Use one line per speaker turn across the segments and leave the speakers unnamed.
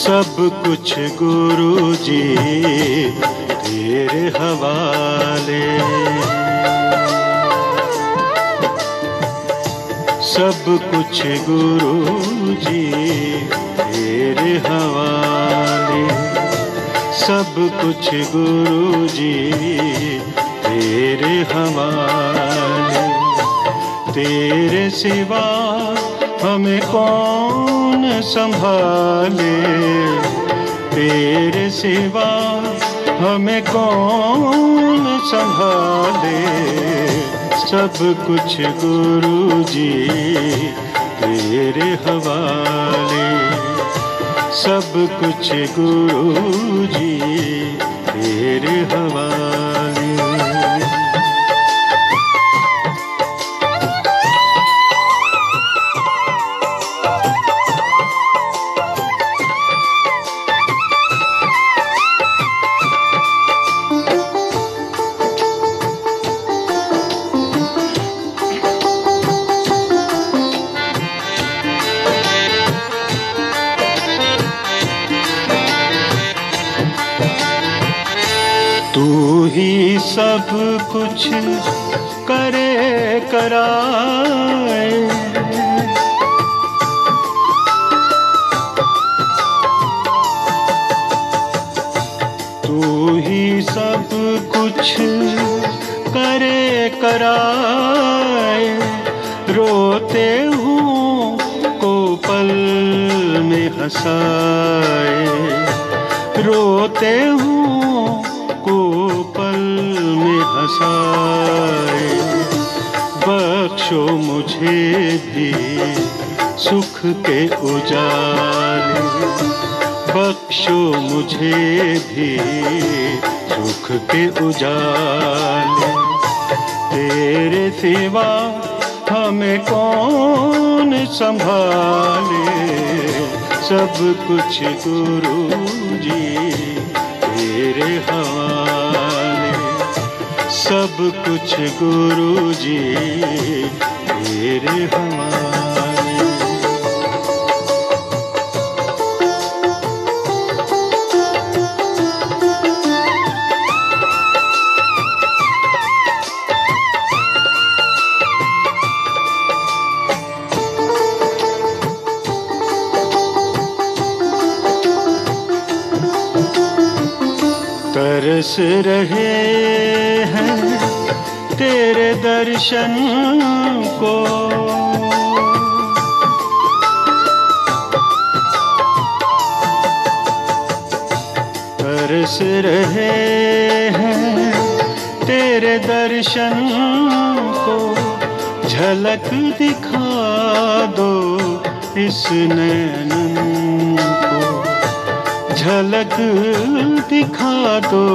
सब कुछ गुरु जी तेरे हवाले, सब कुछ गुरु जी तेरे हवाले, सब कुछ गुरु जी तेरे हवाले। तेरे सिवा हमें कौन संभाले, तेरे सिवा हमें कौन संभाले। सब कुछ गुरु जी तेरे हवाले, सब कुछ गुरु जी तेरे हवाले। तू ही सब कुछ करे कराए, तू ही सब कुछ करे कराए। रोते हूँ को पल में हंसाए, रोते हूँ को पल में हंसाए। बख्शो मुझे भी सुख के उजाले, बख्शो मुझे भी सुख के उजाले। तेरे सिवा हमें कौन संभाले, सब कुछ गुरु जी तेरे हवाले, सब कुछ गुरु जी तेरे हवाले। तरस रहे हैं तेरे दर्शन को, तरस रहे हैं तेरे दर्शन को। झलक दिखा दो इस नैनन को, झलक दिखा दो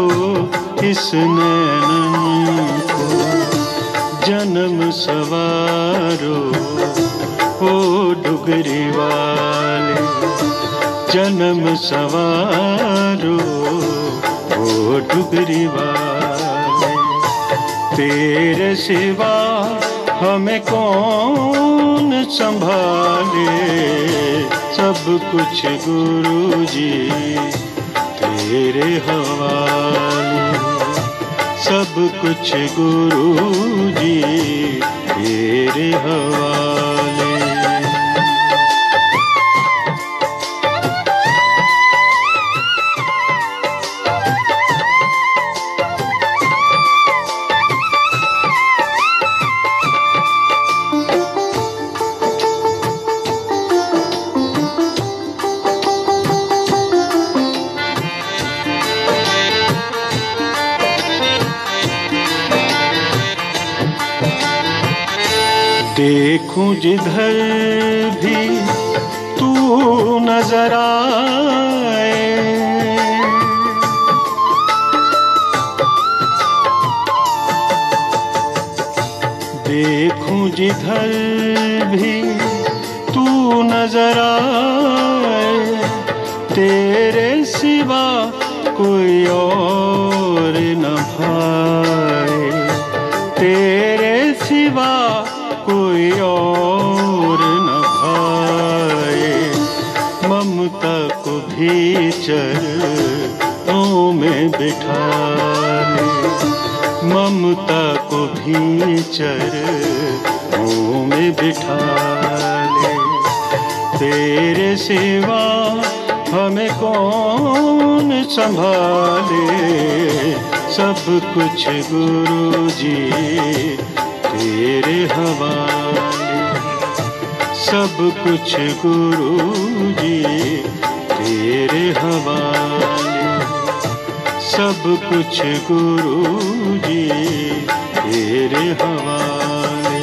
इस नैनन को। जन्म सवारो ओ डुगरी वाले, जन्म सवारो ओ डुगरी वाले। तेरे सिवा हमें कौन संभाले, सब कुछ गुरु जी तेरे हवाले, सब कुछ गुरु जी तेरे हवाले। देखूं जिधर भी तू नजर आए, देखूं जिधर भी तू नजर आए। तेरे सिवा कोई और न भाए, तेरे सिवा कोई और न भाए। ममता को भी चरणों में बिठा ले, ममता को भी चरणों में बिठा ले। तेरे सिवा हमें कौन संभाले, सब कुछ गुरु जी तेरे हवाले, सब कुछ गुरु जी तेरे हवाले, सब कुछ गुरु जी तेरे हवाले।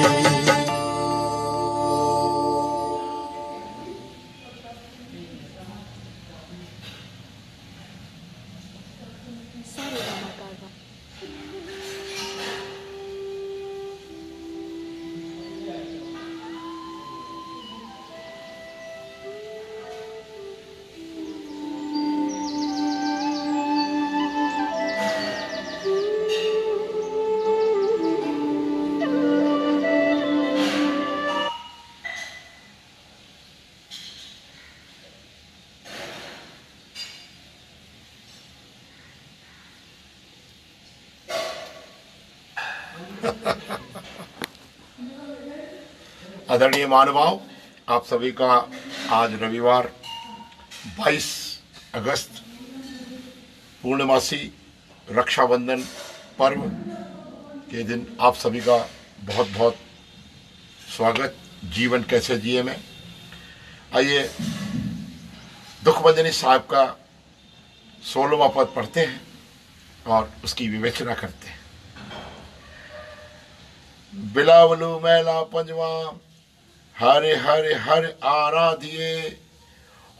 आदरणीय महानुभाव, आप सभी का आज रविवार 22 अगस्त पूर्णमासी रक्षाबंधन पर्व के दिन आप सभी का बहुत बहुत स्वागत। जीवन कैसे जिए में, आइए दुखभंजनी साहब का 16वां पद पढ़ते हैं और उसकी विवेचना करते हैं। बिलावलु मैला पंजवा, हरे हरे हरे आराधिए,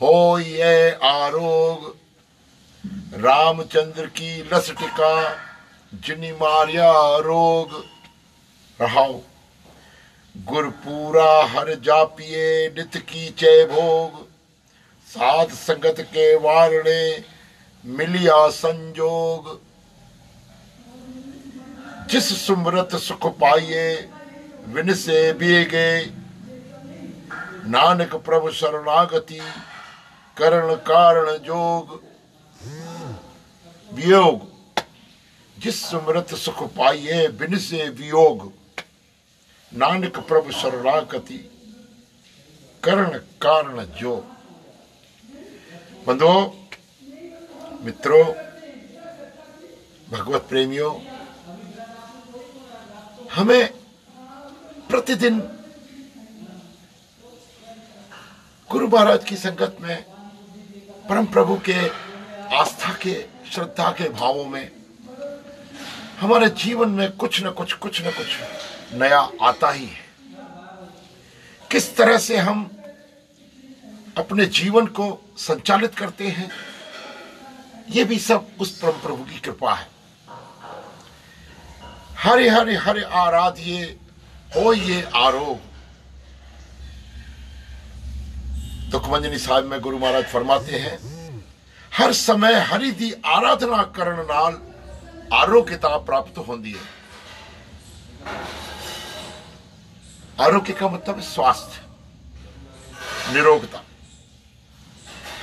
हो ये आरोग रामचंद्र की लसटिका, जिनी मारिया रोग रहाओ। गुरपूरा हर जापिए, नित की चय भोग, साध संगत के वारणे मिलिया संजोग। जिस सुमरत सुख पाइए, विन से बीगे, नानक प्रभु शरणागति, करण कारण जोग। वियोग, जिस सुमरत सुख पाइए, बिन से वियोग, नानक प्रभु शरणागति, करण कारण जोग। बंधुओं, मित्रों, भगवत प्रेमियों, हमें प्रतिदिन गुरु महाराज की संगत में, परम प्रभु के आस्था के, श्रद्धा के भावों में हमारे जीवन में कुछ न कुछ नया आता ही है। किस तरह से हम अपने जीवन को संचालित करते हैं, ये भी सब उस परम प्रभु की कृपा है। हरे हरे हरे आराधिए, हो ये आरोग। दुखभंजनी साहब में गुरु महाराज फरमाते हैं, हर समय हरि दी आराधना करन नाल आरोग्यता प्राप्त होती है। आरोग्य का मतलब है स्वास्थ्य, निरोगता।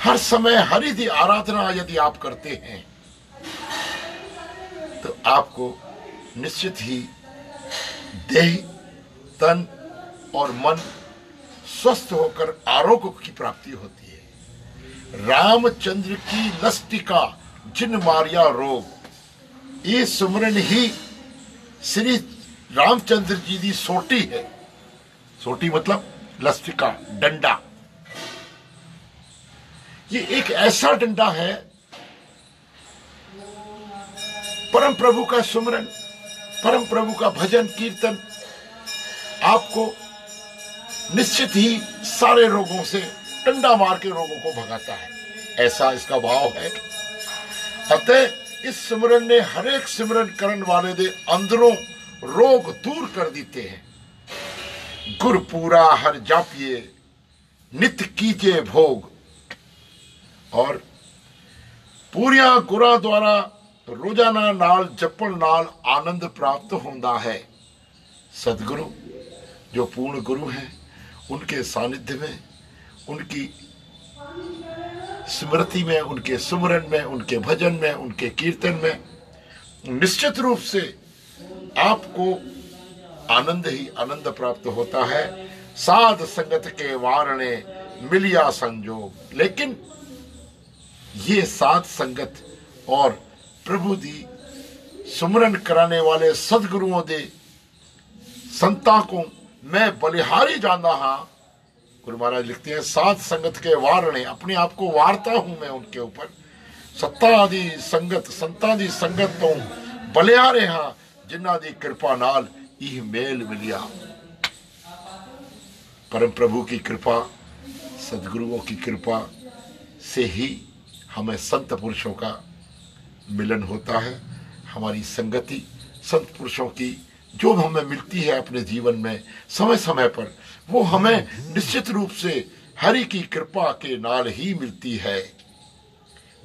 हर समय हरि दी आराधना यदि आप करते हैं तो आपको निश्चित ही देह, तन और मन स्वस्थ होकर आरोग्य की प्राप्ति होती है। रामचंद्र की लस्टिका, जिन मारिया रोग। ये सुमरन ही श्री रामचंद्र जी की सोटी है। सोटी मतलब लस्टिका, डंडा। ये एक ऐसा डंडा है, परम प्रभु का सुमरन, परम प्रभु का भजन कीर्तन आपको निश्चित ही सारे रोगों से, डंडा मार के रोगों को भगाता है। ऐसा इसका भाव है। अतः इस सिमरन ने हर एक सिमरन करने वाले दे अंदरों रोग दूर कर देते हैं। गुर पूरा हर जापिए, नित कीजे भोग। और पूरिया गुरा द्वारा रोजाना नाल जपण नाल आनंद प्राप्त होता है। सदगुरु जो पूर्ण गुरु हैं, उनके सानिध्य में, उनकी स्मृति में, उनके सुमरन में, उनके भजन में, उनके कीर्तन में निश्चित रूप से आपको आनंद ही आनंद प्राप्त होता है। साध संगत के वारणे मिलिया संजोग। लेकिन ये साध संगत और प्रभु दी सुमरन कराने वाले सदगुरुओं दे संता को मैं बलिहारी जाना हाँ। गुरु महाराज लिखते हैं, साध संगत के वारणे, अपने आप को वारता हूं मैं उनके ऊपर। सत्ता आदि संगत, संता दी संगत तो बलिहारे हाँ, जिन्ना दी कृपा नाल यह मेल मिलिया। परम प्रभु की कृपा, सदगुरुओं की कृपा से ही हमें संत पुरुषों का मिलन होता है। हमारी संगति संत पुरुषों की जो हमें मिलती है अपने जीवन में समय समय पर, वो हमें निश्चित रूप से हरि की कृपा के नाल ही मिलती है।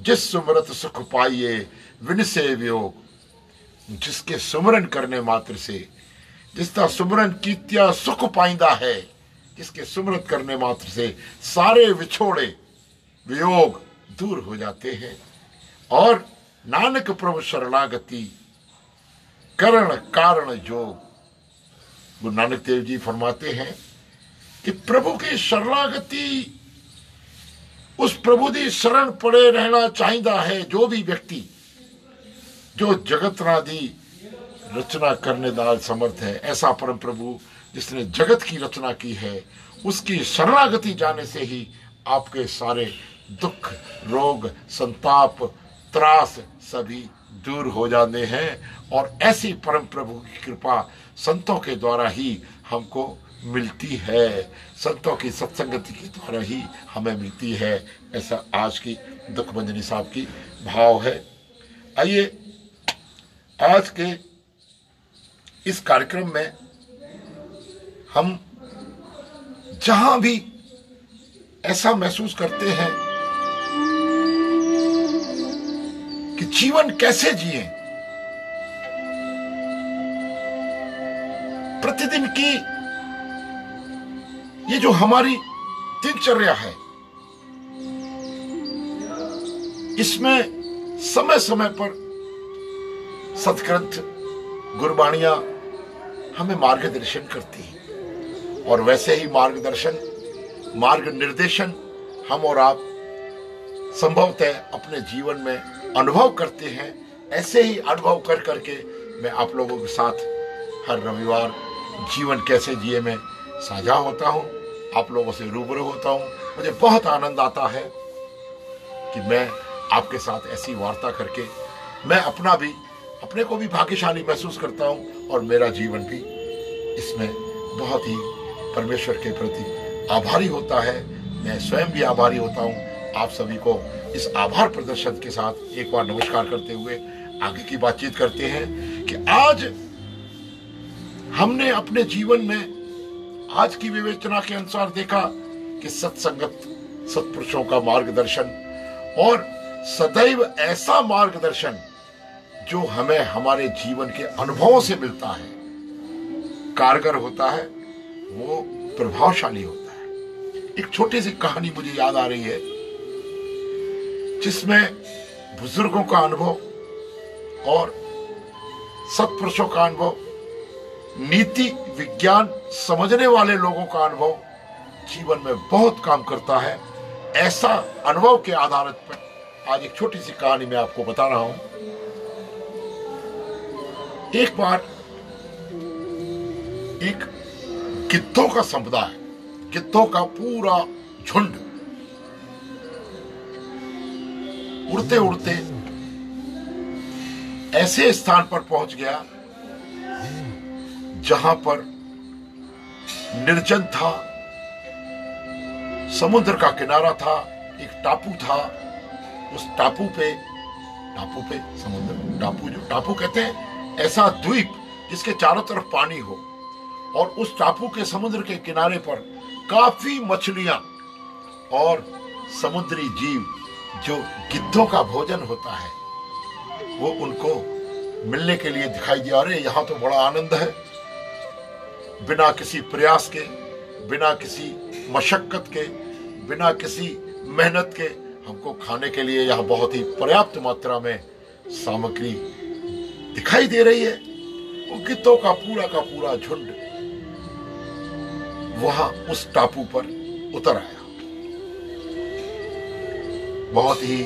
जिस सुमरत सुख पाइए विनसे वियोग, जिसके सुमरन करने मात्र से, जिसका सुमरन कीत्या सुख पाइंदा है, जिसके सुमरन करने मात्र से सारे विछोड़े वियोग दूर हो जाते हैं। और नानक प्रभु शरणागति करण कारण जोग। गुरु नानक देव जी फरमाते हैं कि प्रभु की शरणागति, उस प्रभु की शरण पड़े रहना चाहिदा है जो भी व्यक्ति, जो जगत नादी रचना करने दाल समर्थ है। ऐसा परम प्रभु जिसने जगत की रचना की है, उसकी शरणागति जाने से ही आपके सारे दुख, रोग, संताप, त्रास सभी दूर हो जाते हैं। और ऐसी परम प्रभु की कृपा संतों के द्वारा ही हमको मिलती है, संतों की सत्संगति के द्वारा ही हमें मिलती है। ऐसा आज की दुखभंजनी साहब की भाव है। आइए आज के इस कार्यक्रम में हम जहां भी ऐसा महसूस करते हैं कि जीवन कैसे जिए, प्रतिदिन की ये जो हमारी दिनचर्या है, इसमें समय समय पर सत्ग्रंथ, गुरबाणियां हमें मार्गदर्शन करती हैं। और वैसे ही मार्गदर्शन, मार्ग निर्देशन हम और आप संभवतः अपने जीवन में अनुभव करते हैं। ऐसे ही अनुभव कर करके मैं आप लोगों के साथ हर रविवार जीवन कैसे जिए में साझा होता हूँ, आप लोगों से रूबरू होता हूँ। मुझे बहुत आनंद आता है कि मैं आपके साथ ऐसी वार्ता करके मैं अपने को भी भाग्यशाली महसूस करता हूँ और मेरा जीवन भी इसमें बहुत ही परमेश्वर के प्रति आभारी होता है। मैं स्वयं भी आभारी होता हूँ। आप सभी को इस आभार प्रदर्शन के साथ एक बार नमस्कार करते हुए आगे की बातचीत करते हैं कि आज हमने अपने जीवन में आज की विवेचना के अनुसार देखा कि सत्संगत, सत्पुरुषों का मार्गदर्शन और सदैव ऐसा मार्गदर्शन जो हमें हमारे जीवन के अनुभवों से मिलता है, कारगर होता है, वो प्रभावशाली होता है। एक छोटी सी कहानी मुझे याद आ रही है जिसमें बुजुर्गों का अनुभव और सत्पुरुषों का अनुभव, नीति विज्ञान समझने वाले लोगों का अनुभव जीवन में बहुत काम करता है। ऐसा अनुभव के आधार पर आज एक छोटी सी कहानी मैं आपको बता रहा हूं। एक बार एक गिद्धों का समुदाय, गिद्धों का पूरा झुंड उड़ते उड़ते ऐसे स्थान पर पहुंच गया जहां पर निर्जन था, समुद्र का किनारा था, एक टापू था। उस टापू पे समुद्र, टापू कहते हैं ऐसा द्वीप जिसके चारों तरफ पानी हो, और उस टापू के समुद्र के किनारे पर काफी मछलियां और समुद्री जीव जो गिद्धों का भोजन होता है वो उनको मिलने के लिए दिखाई दिया। अरे यहां तो बड़ा आनंद है, बिना किसी प्रयास के, बिना किसी मशक्कत के, बिना किसी मेहनत के हमको खाने के लिए यहाँ बहुत ही पर्याप्त मात्रा में सामग्री दिखाई दे रही है। वो गिद्धों का पूरा झुंड वहां उस टापू पर उतर आया। बहुत ही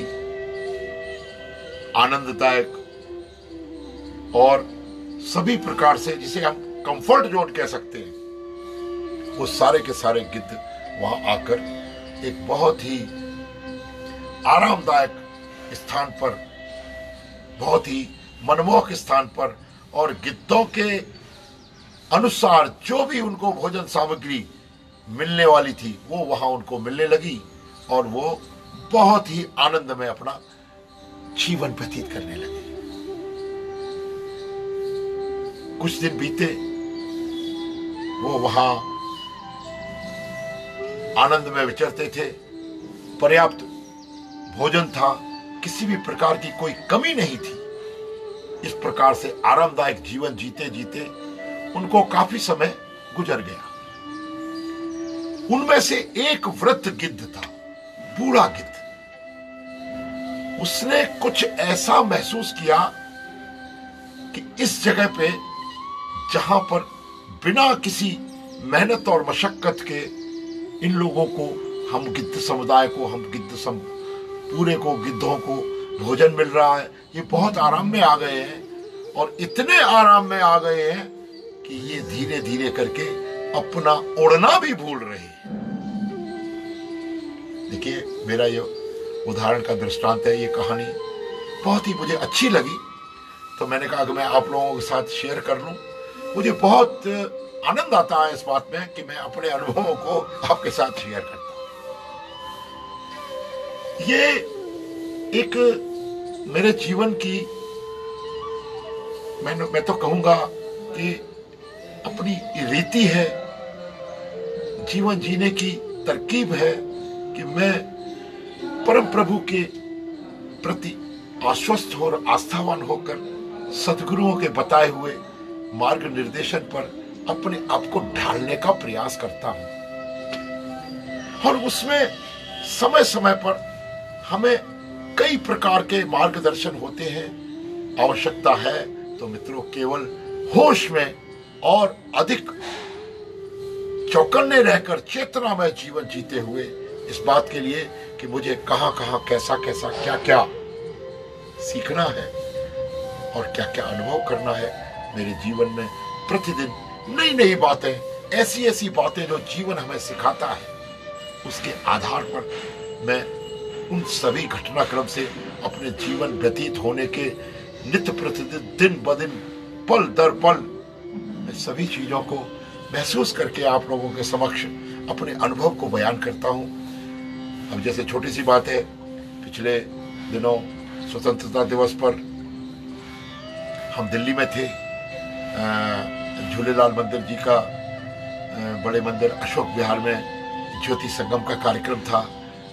आनंददायक और सभी प्रकार से जिसे हम कंफर्ट जोन कह सकते हैं, वो सारे के सारे गिद्ध वहां आकर एक बहुत ही आरामदायक स्थान पर, बहुत ही मनमोहक स्थान पर, और गिद्धों के अनुसार जो भी उनको भोजन सामग्री मिलने वाली थी वो वहां उनको मिलने लगी और वो बहुत ही आनंद में अपना जीवन व्यतीत करने लगे। कुछ दिन बीते, वो वहां आनंद में विचरते थे। पर्याप्त भोजन था, किसी भी प्रकार की कोई कमी नहीं थी। इस प्रकार से आरामदायक जीवन जीते जीते उनको काफी समय गुजर गया। उनमें से एक वृद्ध गिद्ध था, बूढ़ा गिद्ध। उसने कुछ ऐसा महसूस किया कि इस जगह पे, जहां पर बिना किसी मेहनत और मशक्कत के इन लोगों को, हम गिद्ध समुदाय को, हम गिद्ध पूरे को, गिद्धों को भोजन मिल रहा है, ये बहुत आराम में आ गए हैं और इतने आराम में आ गए हैं कि ये धीरे धीरे करके अपना उड़ना भी भूल रहे हैं। देखिए, मेरा ये उदाहरण का दृष्टांत है। ये कहानी बहुत ही मुझे अच्छी लगी, तो मैंने कहा कि मैं आप लोगों के साथ शेयर कर लूं। मुझे बहुत आनंद आता है इस बात में कि मैं अपने अनुभवों को आपके साथ शेयर करता हूं। ये एक मेरे जीवन की, मैं तो कहूंगा कि अपनी रीति है, जीवन जीने की तरकीब है कि मैं परम प्रभु के प्रति आश्वस्त और आस्थावान होकर सद्गुरुओं के बताए हुए मार्ग निर्देशन पर अपने आप को ढालने का प्रयास करता हूं। और उसमें समय समय पर हमें कई प्रकार के मार्गदर्शन होते हैं। आवश्यकता है तो मित्रों, केवल होश में और अधिक चौकन्ने रहकर चेतना में जीवन जीते हुए इस बात के लिए कि मुझे कहां कहां, कैसा कैसा, क्या क्या सीखना है और क्या क्या अनुभव करना है मेरे जीवन में। प्रतिदिन नई नई बातें, ऐसी ऐसी बातें जो जीवन हमें सिखाता है, उसके आधार पर मैं उन सभी घटनाक्रम से अपने जीवन व्यतीत होने के नित्य प्रतिदिन, दिन ब दिन, पल दर पल, मैं सभी चीजों को महसूस करके आप लोगों के समक्ष अपने अनुभव को बयान करता हूं। अब जैसे छोटी सी बात है, पिछले दिनों स्वतंत्रता दिवस पर हम दिल्ली में थे। झूलेलाल मंदिर जी का, बड़े मंदिर अशोक विहार में ज्योति संगम का कार्यक्रम था।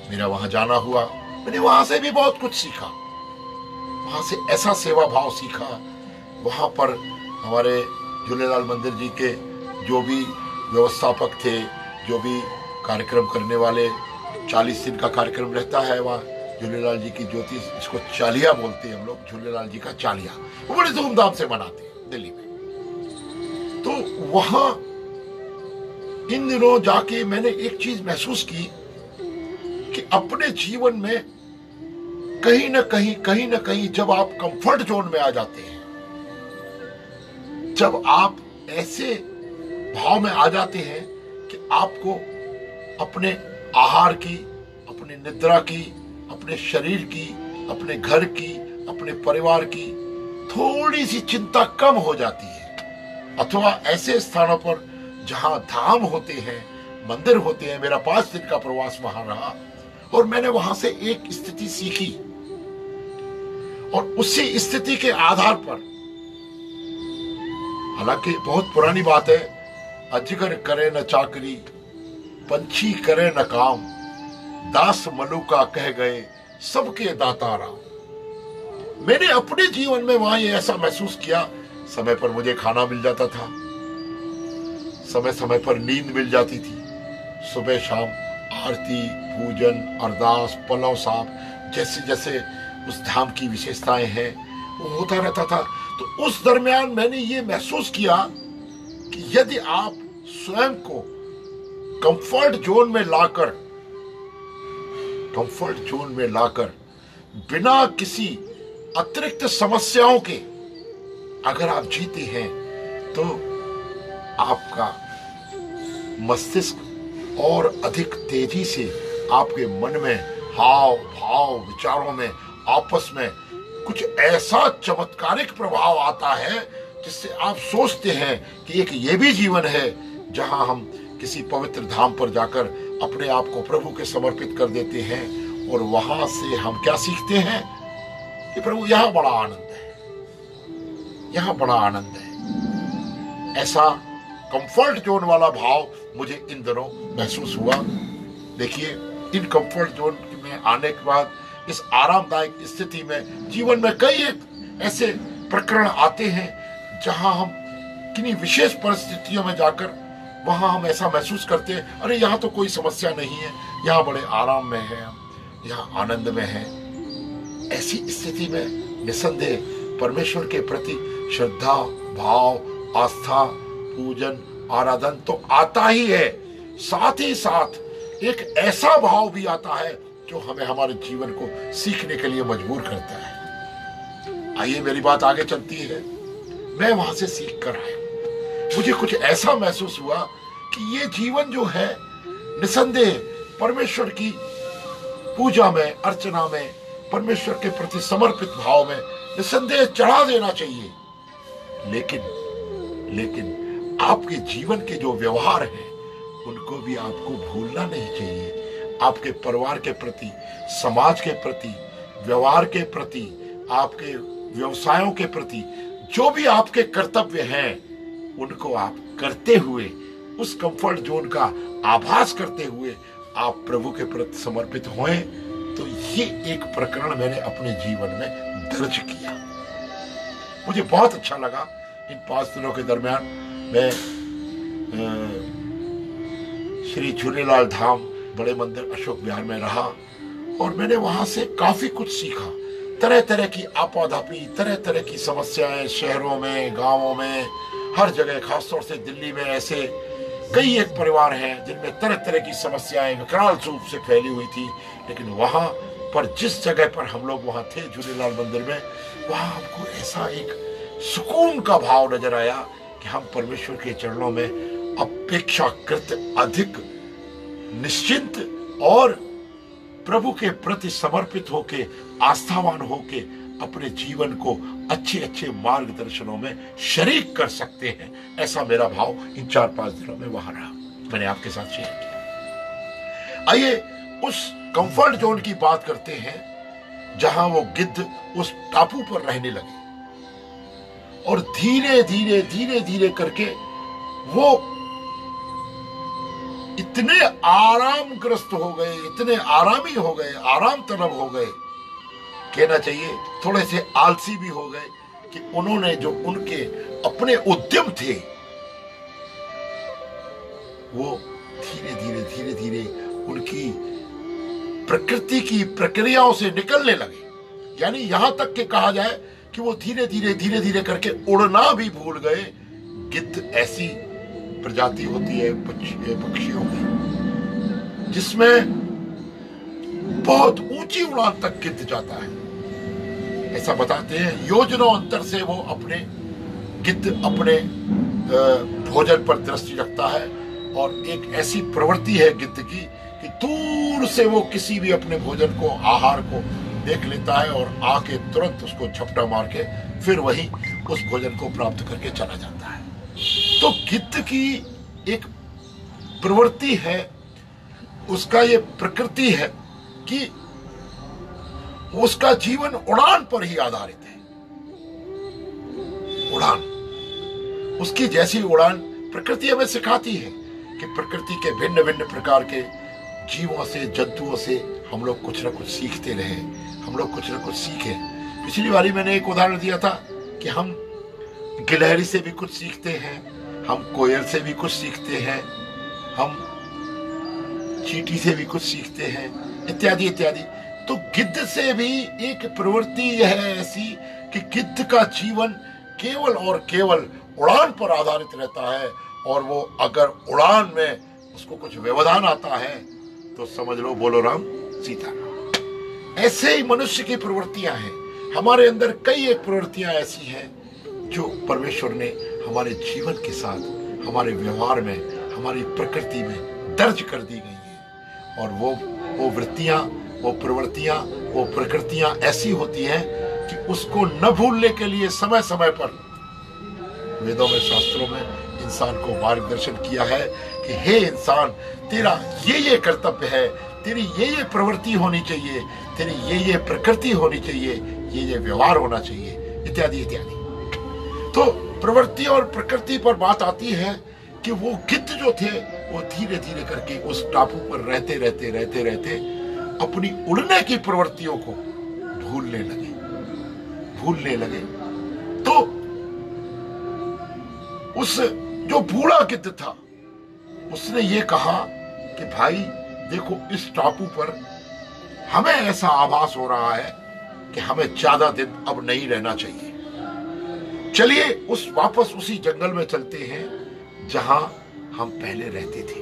मेरा वहां जाना हुआ। मैंने वहां से भी बहुत कुछ सीखा, वहां से ऐसा सेवा भाव सीखा। वहां पर हमारे झूलेलाल मंदिर जी के जो भी व्यवस्थापक थे, जो भी कार्यक्रम करने वाले, 40 दिन का कार्यक्रम रहता है वहाँ झूलेलाल जी की ज्योति, इसको चालिया बोलते हैं हम लोग, झूलेलाल जी का चालिया, वो बड़े धूमधाम से मनाते हैं दिल्ली में। तो वहां इन दिनों जाके मैंने एक चीज महसूस की कि अपने जीवन में कहीं ना कहीं जब आप कंफर्ट जोन में आ जाते हैं, जब आप ऐसे भाव में आ जाते हैं कि आपको अपने आहार की, अपने निद्रा की, अपने शरीर की, अपने घर की, अपने परिवार की थोड़ी सी चिंता कम हो जाती है। अथवा ऐसे स्थानों पर जहां धाम होते हैं, मंदिर होते हैं। मेरा 5 दिन का प्रवास वहां रहा और मैंने वहां से एक स्थिति सीखी और उसी स्थिति के आधार पर, हालांकि बहुत पुरानी बात है, अजगर करे न चाकरी, पंछी करे न काम, दास मलुका कह गए सबके दाता राम। मैंने अपने जीवन में वहां ये ऐसा महसूस किया, समय पर मुझे खाना मिल जाता था, समय समय पर नींद मिल जाती थी, सुबह शाम आरती पूजन, अरदास, पलव साहब, जैसे जैसे उस धाम की विशेषताएं हैं वो होता रहता था। तो उस दरमियान मैंने ये महसूस किया कि यदि आप स्वयं को कंफर्ट जोन में लाकर बिना किसी अतिरिक्त समस्याओं के अगर आप जीते हैं तो आपका मस्तिष्क और अधिक तेजी से आपके मन में हाव भाव विचारों में आपस में कुछ ऐसा चमत्कारिक प्रभाव आता है जिससे आप सोचते हैं कि एक ये भी जीवन है जहां हम किसी पवित्र धाम पर जाकर अपने आप को प्रभु के समर्पित कर देते हैं और वहां से हम क्या सीखते हैं कि प्रभु यहाँ बड़ा आनंद है, यहाँ बड़ा आनंद है। ऐसा कंफर्ट जोन वाला भाव मुझे इन दिनों महसूस हुआ। देखिए, इन कंफर्ट जोन में आने के बाद इस आरामदायक स्थिति में जीवन में कई एक ऐसे प्रकरण आते हैं जहां हम किन्हीं विशेष परिस्थितियों में जाकर वहां हम ऐसा महसूस करते हैं, अरे यहाँ तो कोई समस्या नहीं है, यहाँ बड़े आराम में है, यहाँ आनंद में है। ऐसी स्थिति में निसंदेह परमेश्वर के प्रति श्रद्धा, भाव, आस्था, पूजन, आराधन तो आता ही है, साथ ही साथ एक ऐसा भाव भी आता है जो हमें हमारे जीवन को सीखने के लिए मजबूर करता है। आइए मेरी बात आगे चलती है। मैं वहां से सीख कर आया, मुझे कुछ ऐसा महसूस हुआ कि ये जीवन जो है निसंदेह परमेश्वर की पूजा में, अर्चना में, परमेश्वर के प्रति समर्पित भाव में निसंदेह चढ़ा देना चाहिए। लेकिन आपके जीवन के जो व्यवहार हैं उनको भी आपको भूलना नहीं चाहिए। आपके परिवार के प्रति, समाज के प्रति, व्यवहार के प्रति, आपके व्यवसायों के प्रति जो भी आपके कर्तव्य हैं उनको आप करते हुए, उस कंफर्ट जोन का आभास करते हुए आप प्रभु के प्रति समर्पित होएं। तो ये एक प्रकरण मैंने अपने जीवन में दर्ज किया। मुझे बहुत अच्छा लगा। इन 5 दिनों के दरमियान मैं श्री झूलेलाल धाम बड़े मंदिर अशोक विहार में रहा और मैंने वहां से काफी कुछ सीखा। तरह तरह की आपाधापी, तरह तरह की समस्याएं शहरों में, गांवों में, हर जगह, खासतौर से दिल्ली में ऐसे कई एक परिवार हैं जिनमें तरह तरह की समस्याएं विकराल रूप से फैली हुई थी। लेकिन वहां पर जिस जगह पर हम लोग वहां थे झूलेलाल मंदिर में, वहां हमको ऐसा एक सुकून का भाव नजर आया कि हम परमेश्वर के चरणों में अपेक्षाकृत अधिक निश्चिंत और प्रभु के प्रति समर्पित होके, आस्थावान होके अपने जीवन को अच्छे अच्छे मार्गदर्शनों में शरीक कर सकते हैं। ऐसा मेरा भाव इन 4-5 दिनों में वहां रहा, मैंने आपके साथ शेयर किया। आइए उस कंफर्ट जोन की बात करते हैं जहां वो गिद्ध उस टापू पर रहने लगे और धीरे धीरे धीरे धीरे करके वो इतने आरामग्रस्त हो गए, इतने आरामी हो गए, आराम तलब हो गए, कहना चाहिए थोड़े से आलसी भी हो गए कि उन्होंने जो उनके अपने उद्यम थे वो धीरे धीरे धीरे धीरे उनकी प्रकृति की प्रक्रियाओं से निकलने लगे। यानी यहां तक कि कहा जाए कि वो धीरे धीरे करके उड़ना भी भूल गए। गिद्ध ऐसी प्रजाति होती है पक्षियों की जिसमें बहुत ऊंची उड़ान तक गिद्ध जाता है। ऐसा बताते हैं योजनों अंतर से वो गिद्ध अपने भोजन पर दृष्टि रखता है और एक ऐसी प्रवृत्ति है गिद्ध की कि दूर से वो किसी भी अपने भोजन को, आहार को देख लेता है और आके तुरंत उसको झपटा मार के फिर वही उस भोजन को प्राप्त करके चला जाता है। तो गिद्ध की एक प्रवृत्ति है, उसका ये प्रकृति है कि उसका जीवन उड़ान पर ही आधारित है। उड़ान, उसकी जैसी उड़ान प्रकृति हमें सिखाती है कि प्रकृति के भिन्न भिन्न प्रकार के जीवों से, जंतुओं से हम लोग कुछ ना कुछ सीखते रहे, हम लोग कुछ ना कुछ सीखे। पिछली बारी मैंने एक उदाहरण दिया था कि हम गिलहरी से भी कुछ सीखते हैं, हम कोयल से भी कुछ सीखते हैं, हम चींटी से भी कुछ सीखते हैं, इत्यादि इत्यादि। तो गिद्ध से भी एक प्रवृत्ति है ऐसी कि गिद्ध का जीवन केवल और केवल उड़ान पर आधारित रहता है, और वो अगर उड़ान में उसको कुछ व्यवधान आता है तो समझ लो बोलो राम सीता। ऐसे ही मनुष्य की प्रवृत्तियां हैं। हमारे अंदर कई एक प्रवृत्तियां ऐसी हैं जो परमेश्वर ने हमारे जीवन के साथ, हमारे व्यवहार में, हमारी प्रकृति में दर्ज कर दी गई है। और वो वृत्तियां, वो प्रवृत्तियां, वो प्रकृतियां ऐसी होती हैं कि उसको न भूलने के लिए समय समय पर वेदों में, शास्त्रों में इंसान को मार्गदर्शन किया है कि हे इंसान, तेरा ये कर्तव्य है, तेरी ये प्रवृत्ति होनी चाहिए, तेरी ये प्रकृति होनी चाहिए, ये व्यवहार होना चाहिए, इत्यादि इत्यादि। तो प्रवृत्ति और प्रकृति पर बात आती है कि वो गिद्ध जो थे वो धीरे धीरे करके उस टापू पर रहते रहते रहते रहते अपनी उड़ने की प्रवृत्तियों को भूलने लगे। तो उस जो बूढ़ा गिद्ध था उसने ये कहा कि भाई देखो, इस टापू पर हमें ऐसा आभास हो रहा है कि हमें ज्यादा दिन अब नहीं रहना चाहिए। चलिए वापस उसी जंगल में चलते हैं जहां हम पहले रहते थे।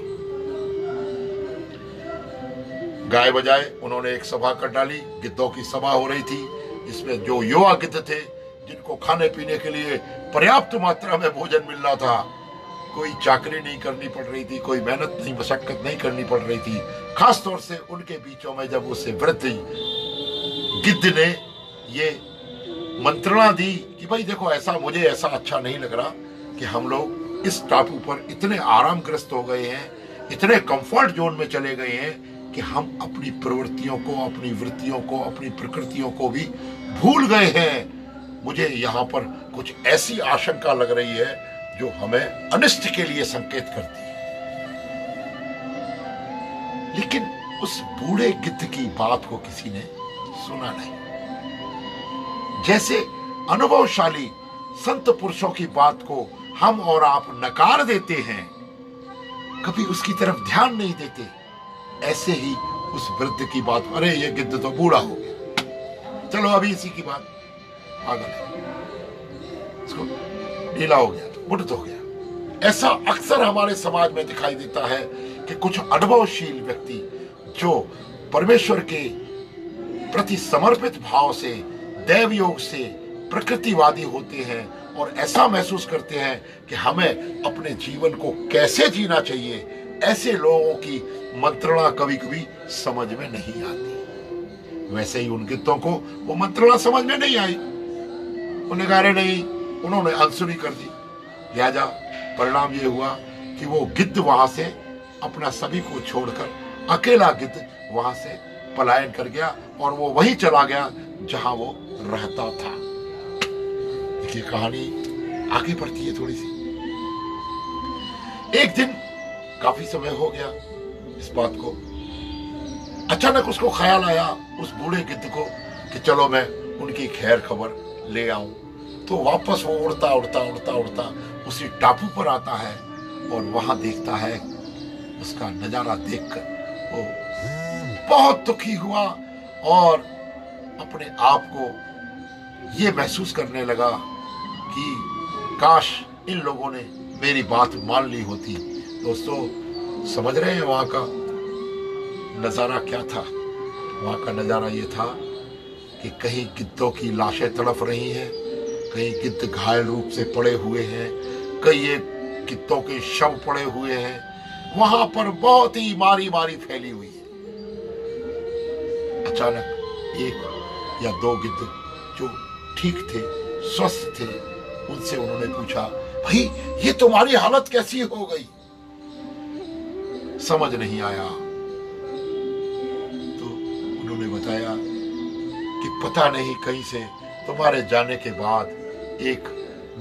गाय बजाए उन्होंने एक सभा कर डाली। गिद्धों की सभा हो रही थी, इसमें जो युवा गिद्ध थे जिनको खाने पीने के लिए पर्याप्त मात्रा में भोजन मिल रहा था, कोई चाकरी नहीं करनी पड़ रही थी, कोई मेहनत नहीं, मशक्कत नहीं करनी पड़ रही थी। खास तौर से उनके बीचों में जब उससे वृद्ध गिद्ध ने ये मंत्रणा दी कि भाई देखो, मुझे ऐसा अच्छा नहीं लग रहा कि हम लोग इस टापू पर इतने आरामग्रस्त हो गए हैं, इतने कंफर्ट जोन में चले गए हैं कि हम अपनी प्रवृत्तियों को, अपनी वृत्तियों को, अपनी प्रकृतियों को भी भूल गए हैं। मुझे यहाँ पर कुछ ऐसी आशंका लग रही है जो हमें अनिष्ट के लिए संकेत करती है। लेकिन उस बूढ़े गिद्ध की बात को किसी ने सुना नहीं। जैसे अनुभवशाली संत पुरुषों की बात को हम और आप नकार देते हैं, कभी उसकी तरफ ध्यान नहीं देते, ऐसे ही उस वृद्ध की बात, अरे ये गिद्ध तो बूढ़ा हो गया, चलो अभी इसी की बात पागल है, इसको ढीला हो गया, बुढ़ हो गया। ऐसा अक्सर हमारे समाज में दिखाई देता है कि कुछ अनुभवशील व्यक्ति जो परमेश्वर के प्रति समर्पित भाव से, दैव योग से प्रकृतिवादी होते हैं और ऐसा महसूस करते हैं कि हमें अपने जीवन को कैसे जीना चाहिए, ऐसे लोगों की मंत्रणा कभी कभी समझ में नहीं आती। वैसे ही उन गिद्धों को वो मंत्रणा समझ में नहीं आई। उन्हें कहा नहीं, उन्होंने अनसुनी कर दी। लिहाजा परिणाम ये हुआ कि वो गिद्ध वहां से अपना सभी को छोड़कर, अकेला गिद्ध वहां से पलायन कर गया और वो वहीं चला गया जहां वो रहता था। देखिए कहानी आगे बढ़ती है थोड़ी सी। एक दिन, काफी समय हो गया इस बात को, अचानक उसको ख्याल आया उस बूढ़े गिद्ध को कि चलो मैं उनकी खैर खबर ले आऊं। तो वापस वो उड़ता उड़ता उड़ता उड़ता उसी टापू पर आता है और वहां देखता है, उसका नजारा देखकर वो बहुत दुखी हुआ और अपने आप को ये महसूस करने लगा कि काश इन लोगों ने मेरी बात मान ली होती। दोस्तों समझ रहे हैं वहां का नजारा क्या था? वहां का नजारा ये था कि कहीं गिद्धों की लाशें तड़प रही हैं, कहीं गिद्ध घायल रूप से पड़े हुए हैं, कई एक गिद्धों के शव पड़े हुए हैं। वहां पर बहुत ही मारी मारी फैली हुई है। अचानक एक या दो गिद्ध जो ठीक थे, स्वस्थ थे, उनसे उन्होंने पूछा, भाई ये तुम्हारी हालत कैसी हो गई? समझ नहीं आया। तो उन्होंने बताया कि पता नहीं कहीं से तुम्हारे जाने के बाद एक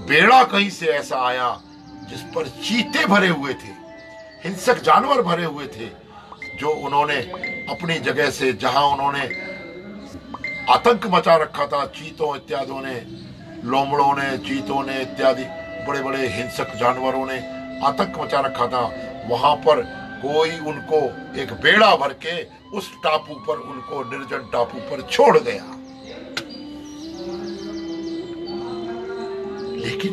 बेड़ा कहीं से ऐसा आया जिस पर चीते भरे हुए थे, हिंसक जानवर भरे हुए थे, जो उन्होंने अपनी जगह से, जहां उन्होंने आतंक मचा रखा था, चीतों इत्यादियों ने, लोमड़ों ने, चीतों ने इत्यादि बड़े बड़े हिंसक जानवरों ने आतंक मचा रखा था, वहां पर कोई उनको एक बेड़ा भर के उस टापू पर, उनको निर्जन टापू पर छोड़ गया। लेकिन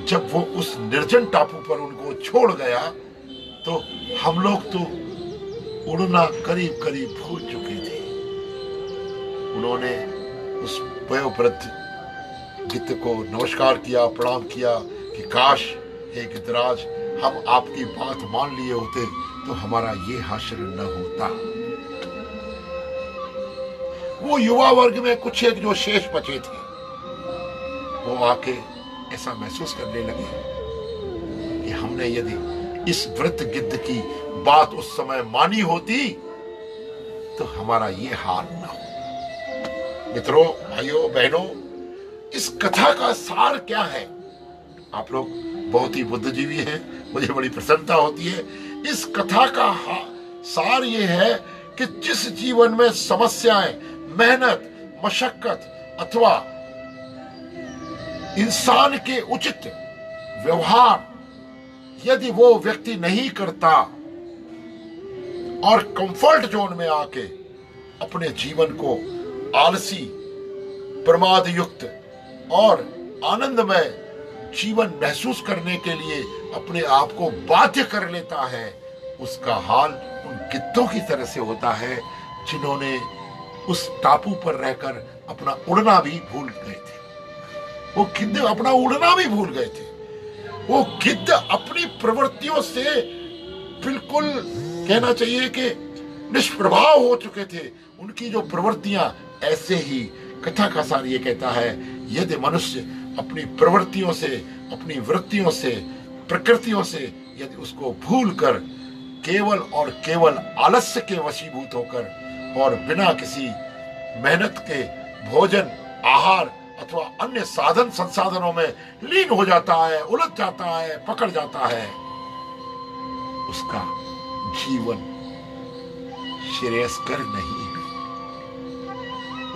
जब वो उस निर्जन टापू पर उनको छोड़ गया तो हम लोग तो उड़ना करीब करीब भूल चुके थे। उन्होंने उस वयोवृद्ध गिद्ध को नमस्कार किया, प्रणाम किया कि काश हे गिद्धराज, हम आपकी बात मान लिए होते तो हमारा ये हाशर न होता। वो युवा वर्ग में कुछ एक जो शेष बचे थे वो आके ऐसा महसूस करने लगे कि हमने यदि इस वृद्ध गिद्ध की बात उस समय मानी होती तो हमारा ये हाल न हो। मित्रों, भाइयों, बहनों, इस कथा का सार क्या है? आप लोग बहुत ही बुद्धिजीवी हैं, मुझे बड़ी प्रसन्नता होती है। इस कथा का सार ये है कि जिस जीवन में समस्याएं, मेहनत, मशक्कत अथवा इंसान के उचित व्यवहार यदि वो व्यक्ति नहीं करता और कंफर्ट जोन में आके अपने जीवन को आलसी, प्रमाद युक्त और आनंदमय जीवन महसूस करने के लिए अपने आप को बाध्य कर लेता है, उसका हाल उन गिद्धों की तरह से होता है जिन्होंने उस टापू पर रहकर अपना उड़ना भी भूल गए थे। वो गिद्ध अपना उड़ना भी भूल गए थे। वो गिद्ध अपनी प्रवृत्तियों से बिल्कुल कहना चाहिए कि निष्प्रभाव हो चुके थे। उनकी जो प्रवृत्तियां ऐसे ही, कथा का सार ये कहता है, यदि मनुष्य अपनी प्रवृत्तियों से, अपनी वृत्तियों से, प्रकृतियों से यदि उसको भूल कर केवल और केवल आलस्य के वशीभूत होकर और बिना किसी मेहनत के भोजन, आहार अथवा अन्य साधन संसाधनों में लीन हो जाता है, उलझ जाता है, पकड़ जाता है, उसका जीवन श्रेयस्कर नहीं है।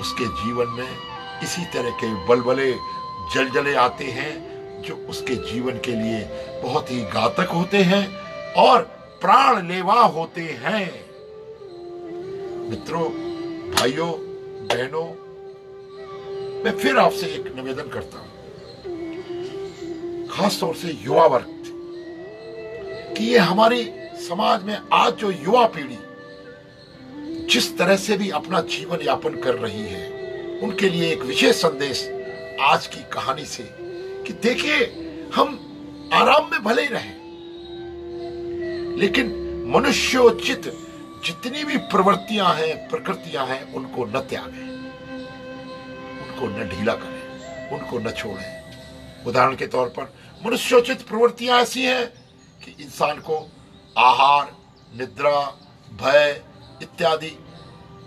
उसके जीवन में इसी तरह के बलबले, जलजले आते हैं जो उसके जीवन के लिए बहुत ही घातक होते हैं और प्राण लेवा होते हैं। मित्रों, भाइयों, बहनों, मैं फिर आपसे एक निवेदन करता हूं, खास तौर से युवा वर्ग, कि ये हमारी समाज में आज जो युवा पीढ़ी जिस तरह से भी अपना जीवन यापन कर रही है, उनके लिए एक विशेष संदेश आज की कहानी से, कि देखिए, हम आराम में भले ही रहें, लेकिन मनुष्योचित जितनी भी प्रवृत्तियां हैं, प्रकृतियां हैं, उनको न त्यागें, उनको न ढीला करें, उनको न छोड़ें। उदाहरण के तौर पर मनुष्योचित प्रवृत्तियां ऐसी हैं कि इंसान को आहार, निद्रा, भय इत्यादि,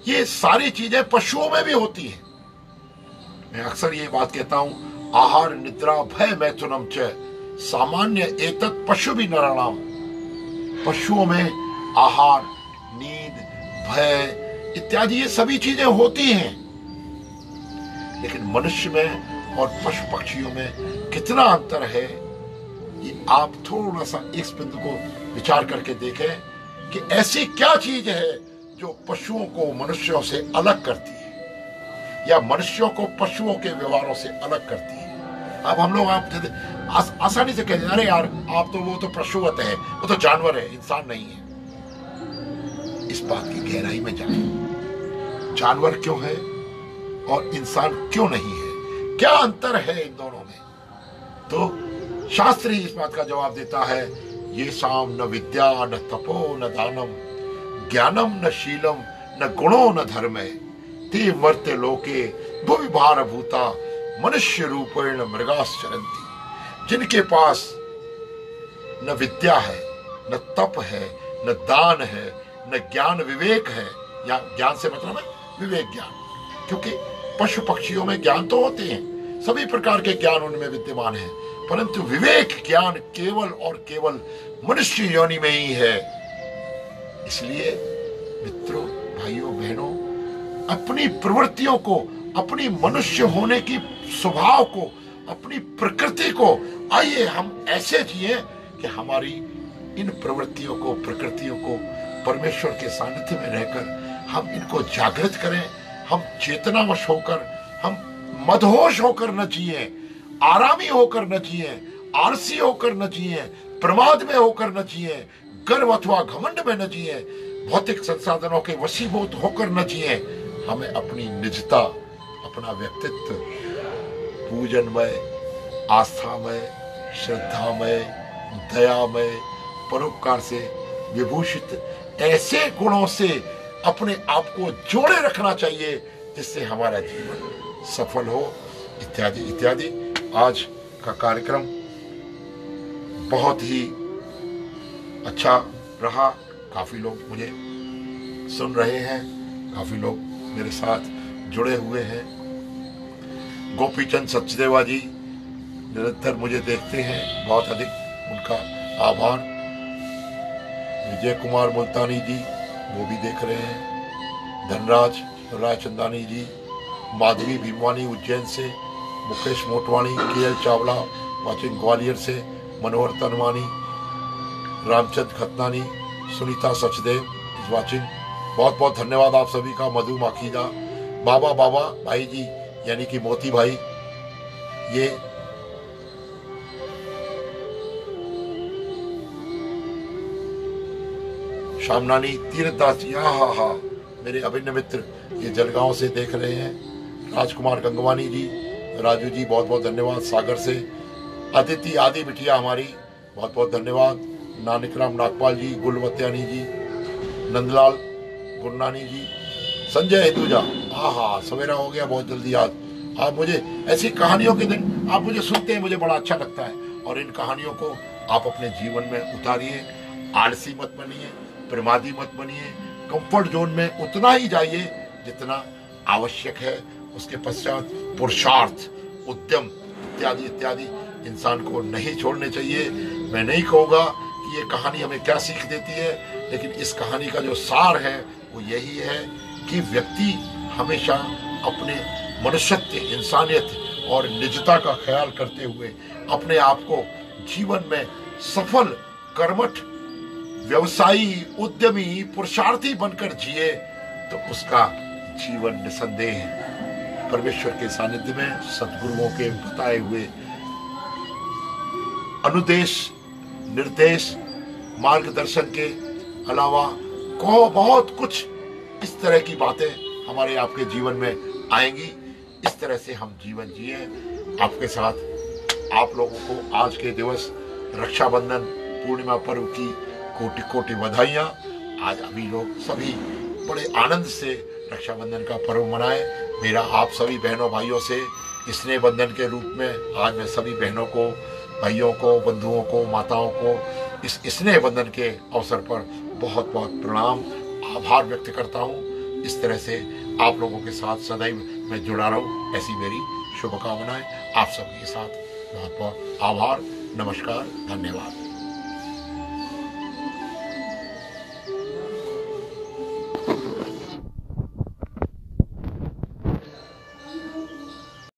ये सारी चीजें पशुओं में भी होती हैं। मैं अक्सर ये बात कहता हूं, आहार, निद्रा, भय मैथुनम च सामान्य एतत् पशु भी नराणाम। पशुओं में आहार, नींद, भय इत्यादि ये सभी चीजें होती हैं, लेकिन मनुष्य में और पशु पक्षियों में कितना अंतर है, ये आप थोड़ा सा इस बिंदु को विचार करके देखें कि ऐसी क्या चीज है जो पशुओं को मनुष्यों से अलग करती है या मनुष्यों को पशुओं के व्यवहारों से अलग करती है। अब हम लोग आप आसानी से कहते हैं, अरे यार, आप तो वो तो पशुवत है, वो तो जानवर है, इंसान नहीं है। इस बात की गहराई में जाएं, जानवर क्यों है और इंसान क्यों नहीं है, क्या अंतर है इन दोनों में? तो शास्त्र ही इस बात का जवाब देता है, ये शाम न विद्या न तपो न दानम, ज्ञानम न शीलम न गुणो न धर्मे, ते वर्ते लोके भुवि भार भूता मनुष्य रूपेण मृगाश्चरन्ति। जिनके पास न विद्या है, न तप है, न दान है, न ज्ञान विवेक है, या ज्ञान से मतलब है विवेक ज्ञान, क्योंकि पशु पक्षियों में ज्ञान तो होते हैं, सभी प्रकार के ज्ञान उनमें विद्यमान है, परंतु विवेक ज्ञान केवल और केवल मनुष्य योनि में ही है। इसलिए मित्रों, भाइयों, बहनों, अपनी प्रवृत्तियों को, अपनी मनुष्य होने की स्वभाव को, अपनी प्रकृति को आइए हम ऐसे जिए कि हमारी इन प्रवृत्तियों को, प्रकृतियों को परमेश्वर के सानिध्य में रहकर हम इनको जागृत करें। हम चेतनावश होकर, हम मदहोश होकर न जिए, आरामी होकर न जिए, आलसी होकर न जिए, प्रमाद में होकर न जिए, गर्व अथवा घमंड में न जिए, भौतिक संसाधनों के वशीभूत होकर न जिए। हमें अपनी निजता, अपना व्यक्तित्व पूजनमय, आस्थामय, श्रद्धामय, दयामय, परोपकार से विभूषित ऐसे गुणों से अपने आप को जोड़े रखना चाहिए जिससे हमारा जीवन सफल हो, इत्यादि इत्यादि। आज का कार्यक्रम बहुत ही अच्छा रहा। काफी लोग मुझे सुन रहे हैं, काफी लोग मेरे साथ जुड़े हुए हैं। गोपीचंद सचदेवा जी निरंतर मुझे देखते हैं, बहुत अधिक उनका आभार। विजय कुमार मुल्तानी जी वो भी देख रहे हैं, धनराज रायचंदानी जी, माधवी भीमवानी उज्जैन से, मुकेश मोटवाणी, के.एल. चावला वाचिंग ग्वालियर से, मनोहर तनवानी, रामचंद खतनानी, सुनीता सचदेव इज वाचिंग। बहुत बहुत धन्यवाद आप सभी का। मधु माखीजा, बाबा भाई जी यानी कि मोती भाई, ये शामनानी, तीर्थदास जी, हाँ मेरे अभिन्न मित्र ये जलगांव से देख रहे हैं। राजकुमार गंगवानी जी, राजू जी बहुत बहुत धन्यवाद सागर से। अदिति आदि बिटिया हमारी बहुत बहुत धन्यवाद। नानकराम नागपाल जी, गुलवत्यानी जी, नंदलाल गुरनानी जी, संजय हिंदुजा, हाँ सवेरा हो गया बहुत जल्दी आज। आप मुझे ऐसी कहानियों के दिन आप मुझे सुनते हैं, मुझे बड़ा अच्छा लगता है। और इन कहानियों को आप अपने जीवन में उतारिए। आलसी मत बनिए, प्रमादी मत बनिए, कंफर्ट जोन में उतना ही जाइए जितना आवश्यक है। उसके पश्चात पुरुषार्थ, उद्यम इत्यादि इत्यादि इंसान को नहीं छोड़ने चाहिए। मैं नहीं कहूँगा कि ये कहानी हमें क्या सीख देती है, लेकिन इस कहानी का जो सार है वो यही है कि व्यक्ति हमेशा अपने मनुष्यत्व, इंसानियत और निजता का ख्याल करते हुए अपने आप को जीवन में सफल, कर्मठ, व्यवसायी, उद्यमी, पुरुषार्थी बनकर जिए तो उसका जीवन निसंदेह परमेश्वर के सानिध्य में सद्गुरुओं के बताए हुए अनुदेश, निर्देश, मार्गदर्शन के अलावा को बहुत कुछ इस तरह की बातें हमारे आपके जीवन में आएंगी। इस तरह से हम जीवन जिए। आपके साथ आप लोगों को आज के दिवस रक्षाबंधन पूर्णिमा पर्व की कोटि कोटि बधाइयाँ। आज अभी लोग सभी बड़े आनंद से रक्षाबंधन का पर्व मनाएं। मेरा आप सभी बहनों भाइयों से स्नेह बंधन के रूप में आज मैं सभी बहनों को, भाइयों को, बंधुओं को, माताओं को इस स्नेह बंधन के अवसर पर बहुत बहुत प्रणाम, आभार व्यक्त करता हूँ। इस तरह से आप लोगों के साथ सदैव मैं जुड़ा रहूँ, ऐसी मेरी शुभकामनाएं। आप सबके साथ बहुत बहुत आभार, नमस्कार, धन्यवाद।